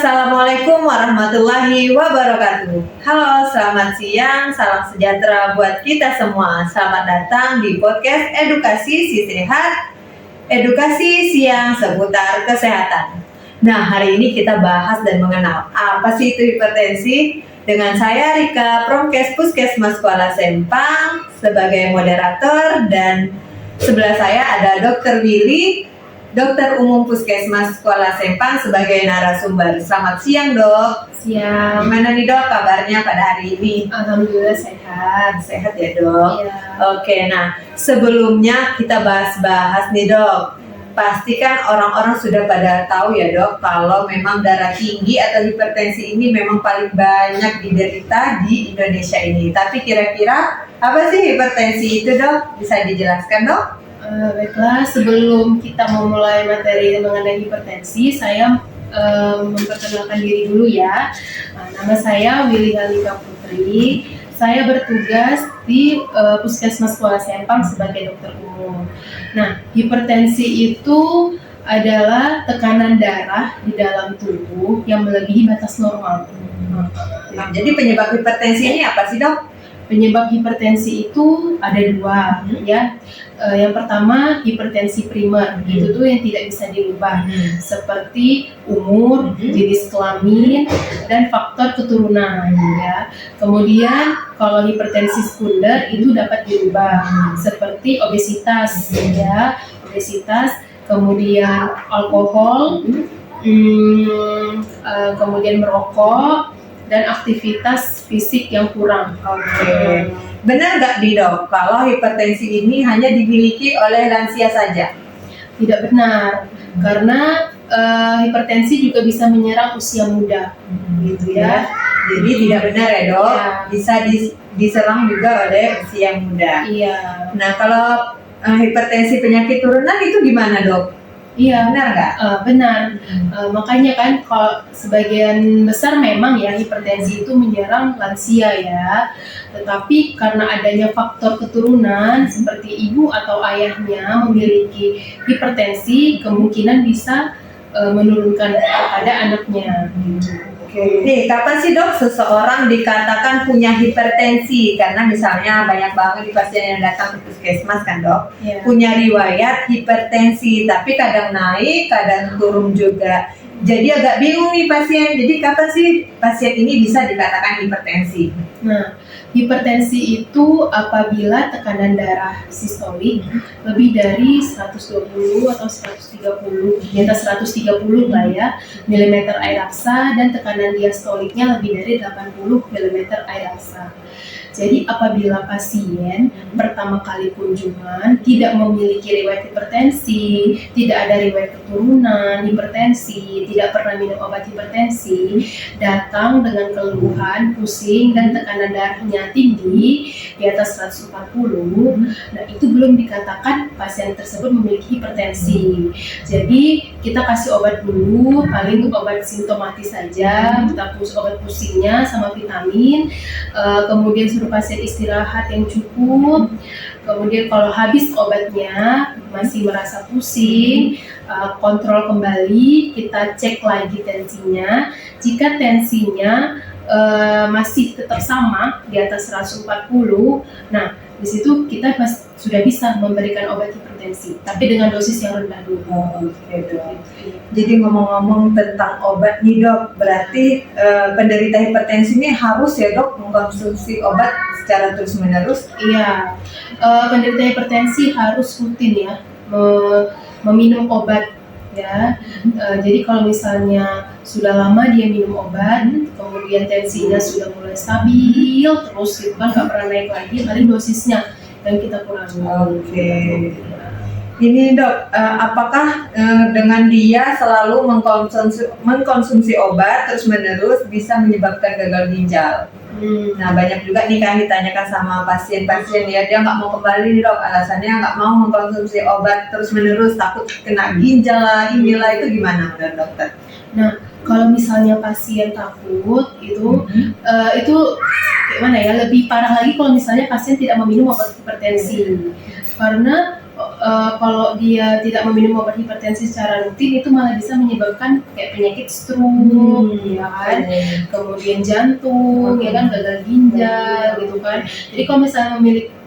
Assalamualaikum warahmatullahi wabarakatuh. Halo, selamat siang, salam sejahtera buat kita semua. Selamat datang di podcast Edukasi Si Sehat, edukasi siang seputar kesehatan. Nah, hari ini kita bahas dan mengenal apa sih itu hipertensi. Dengan saya Rika, Promkes Puskesmas Kuala Sempang sebagai moderator, dan sebelah saya ada Dr. Willy, Dokter Umum Puskesmas Kuala Sempang sebagai narasumber. Selamat siang, Dok. Siang. Gimana nih, Dok, kabarnya pada hari ini? Alhamdulillah sehat. Sehat ya, Dok? Iya. Oke, nah sebelumnya kita bahas-bahas nih, Dok. Pasti kan orang-orang sudah pada tahu ya, Dok, kalau memang darah tinggi atau hipertensi ini memang paling banyak diderita di Indonesia ini. Tapi kira-kira apa sih hipertensi itu, Dok? Bisa dijelaskan, Dok? Baiklah, sebelum kita memulai materi mengenai hipertensi, saya memperkenalkan diri dulu ya. Nama saya Willy Halika Putri. Saya bertugas di Puskesmas Kuala Sempang sebagai dokter umum. Nah, hipertensi itu adalah tekanan darah di dalam tubuh yang melebihi batas normal. Nah, jadi penyebab hipertensi ini apa sih, Dok? Penyebab hipertensi itu ada dua, ya. Yang pertama hipertensi primer, itu tuh yang tidak bisa dirubah, seperti umur, jenis kelamin, dan faktor keturunan, ya. Kemudian kalau hipertensi sekunder itu dapat dirubah, seperti obesitas, ya, kemudian alkohol, kemudian merokok, dan aktivitas fisik yang kurang. Oke. Benar nggak, Dok, kalau hipertensi ini hanya dimiliki oleh lansia saja? Tidak benar, karena hipertensi juga bisa menyerang usia muda, gitu ya. Jadi tidak benar ya, Dok? Ya. Bisa diserang juga oleh usia muda. Iya. Nah, kalau hipertensi penyakit turunan itu gimana, Dok? Iya, benar nggak? Benar. Makanya kan kalau sebagian besar memang ya hipertensi itu menyerang lansia ya. Tetapi karena adanya faktor keturunan seperti ibu atau ayahnya memiliki hipertensi, kemungkinan bisa menurunkan kepada anaknya. Oke, kapan sih, Dok, seseorang dikatakan punya hipertensi? Karena misalnya banyak banget di pasien yang datang ke puskesmas kan, Dok, punya riwayat hipertensi, tapi kadang naik, kadang turun juga. Jadi agak bingung nih pasien. Jadi kapan sih pasien ini bisa dikatakan hipertensi? Nah, hipertensi itu apabila tekanan darah sistolik lebih dari 120 atau 130, di atas 130 lah ya, milimeter air aksa, dan tekanan diastoliknya lebih dari 80 milimeter air aksa. Jadi apabila pasien pertama kali kunjungan tidak memiliki riwayat hipertensi, tidak ada riwayat keturunan hipertensi, tidak pernah minum obat hipertensi, datang dengan keluhan pusing dan tekanan darahnya tinggi di atas 140, nah itu belum dikatakan pasien tersebut memiliki hipertensi. Jadi kita kasih obat dulu, paling untuk obat simptomatis saja, kita obat pusingnya sama vitamin, kemudian suruh pasien istirahat yang cukup. Kemudian kalau habis obatnya masih merasa pusing, kontrol kembali, kita cek lagi tensinya. Jika tensinya masih tetap sama di atas 140, nah di situ kita sudah bisa memberikan obat hipertensi, tapi dengan dosis yang rendah dulu. Jadi ngomong-ngomong tentang obat nih, Dok, berarti penderita hipertensi ini harus ya, Dok, mengkonsumsi obat secara terus-menerus? Iya, penderita hipertensi harus rutin ya meminum obat ya. Jadi kalau misalnya sudah lama dia minum obat, kemudian tensinya sudah mulai stabil terus gitu kan, nggak pernah naik lagi, paling dosisnya yang kita kurangi. Oke. Ini, Dok, apakah dengan dia selalu mengkonsumsi obat terus-menerus bisa menyebabkan gagal ginjal? Nah, banyak juga nih kan ditanyakan sama pasien-pasien ya, dia nggak mau kembali nih, Dok, alasannya nggak mau mengkonsumsi obat terus-menerus, takut kena ginjal lah, inilah, itu gimana menurut dokter? Nah, kalau misalnya pasien takut itu gimana ya, lebih parah lagi kalau misalnya pasien tidak meminum obat hipertensi, karena kalau dia tidak meminum obat hipertensi secara rutin itu malah bisa menyebabkan kayak penyakit stroke, ya kan, kemudian jantung, ya kan, gagal ginjal gitu kan. Jadi kalau misalnya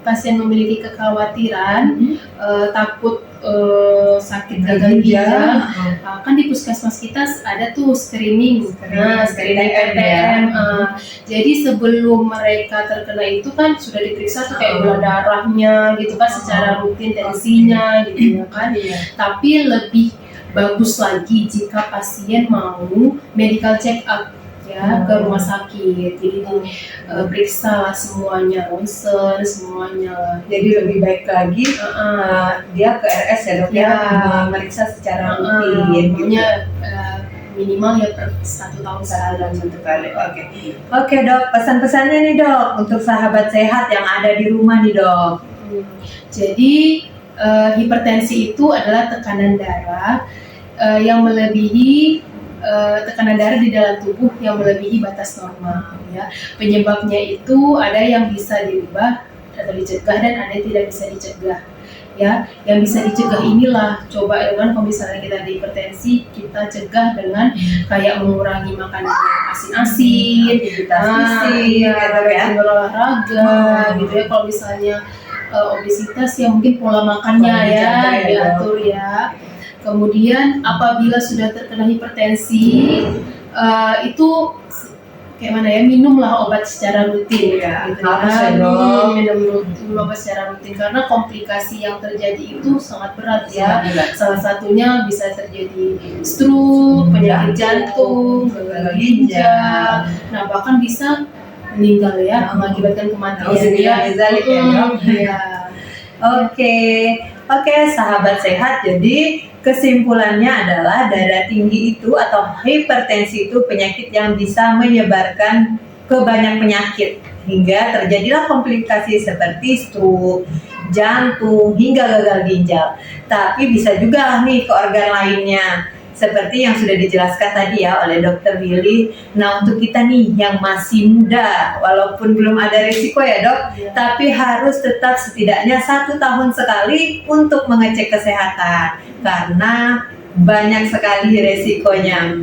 pasien memiliki kekhawatiran takut sakit gagal ginjal, kan di puskesmas kita ada tuh screening PTM. Jadi sebelum mereka terkena itu kan sudah diperiksa tuh kayak gula darahnya gitu kan secara rutin, tensinya gitu ya kan. Tapi lebih bagus lagi jika pasien mau medical check up ya ke rumah sakit, jadi periksa semuanya, ronsen semuanya. Jadi lebih baik lagi dia ke RS ya dok ya, meriksa secara rutin. Minimal ya per 1 tahun sekali. Oke dok, pesan-pesannya nih dok untuk sahabat sehat yang ada di rumah nih dok. Jadi hipertensi itu adalah tekanan darah yang melebihi tekanan darah di dalam tubuh yang melebihi batas normal ya. Penyebabnya itu ada yang bisa dirubah atau dicegah dan ada yang tidak bisa dicegah ya. Yang bisa dicegah inilah coba dengan kalau misalnya kita ada hipertensi, kita cegah dengan kayak mengurangi makanan yang asin-asin, olahraga gitu ya. Kalau misalnya obesitas ya mungkin pola makannya ya diatur ya. Kemudian apabila sudah terkena hipertensi itu kayak mana ya, minumlah obat secara rutin ya, gitu minum obat secara rutin karena komplikasi yang terjadi itu sangat berat ya. Salah satunya bisa terjadi stroke, penyakit jantung, gagal ginjal, nah bahkan bisa meninggal ya, mengakibatkan kematian ya. Oke, sahabat sehat. Jadi kesimpulannya adalah darah tinggi itu atau hipertensi itu penyakit yang bisa menyebarkan ke banyak penyakit hingga terjadilah komplikasi seperti stroke, jantung, hingga gagal ginjal. Tapi bisa juga nih ke organ lainnya seperti yang sudah dijelaskan tadi ya oleh Dr. Willy. Nah untuk kita nih yang masih muda, walaupun belum ada risiko ya dok, tapi harus tetap setidaknya 1 tahun sekali untuk mengecek kesehatan karena banyak sekali resikonya.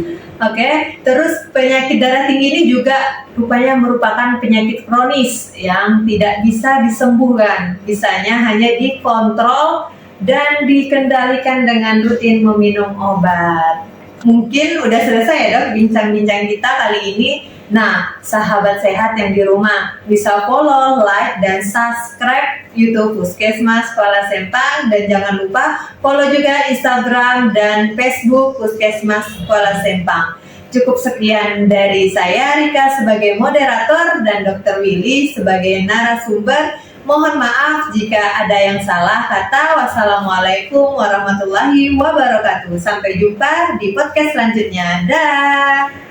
Terus penyakit darah tinggi ini juga rupanya merupakan penyakit kronis yang tidak bisa disembuhkan, bisanya hanya dikontrol dan dikendalikan dengan rutin meminum obat. Mungkin udah selesai ya dok bincang-bincang kita kali ini. Nah sahabat sehat yang di rumah bisa follow, like, dan subscribe YouTube Puskesmas Kuala Sempang, dan jangan lupa follow juga Instagram dan Facebook Puskesmas Kuala Sempang. Cukup sekian dari saya Rika sebagai moderator dan Dr. Willy sebagai narasumber. Mohon maaf jika ada yang salah kata. Wassalamualaikum warahmatullahi wabarakatuh. Sampai jumpa di podcast selanjutnya. Dah.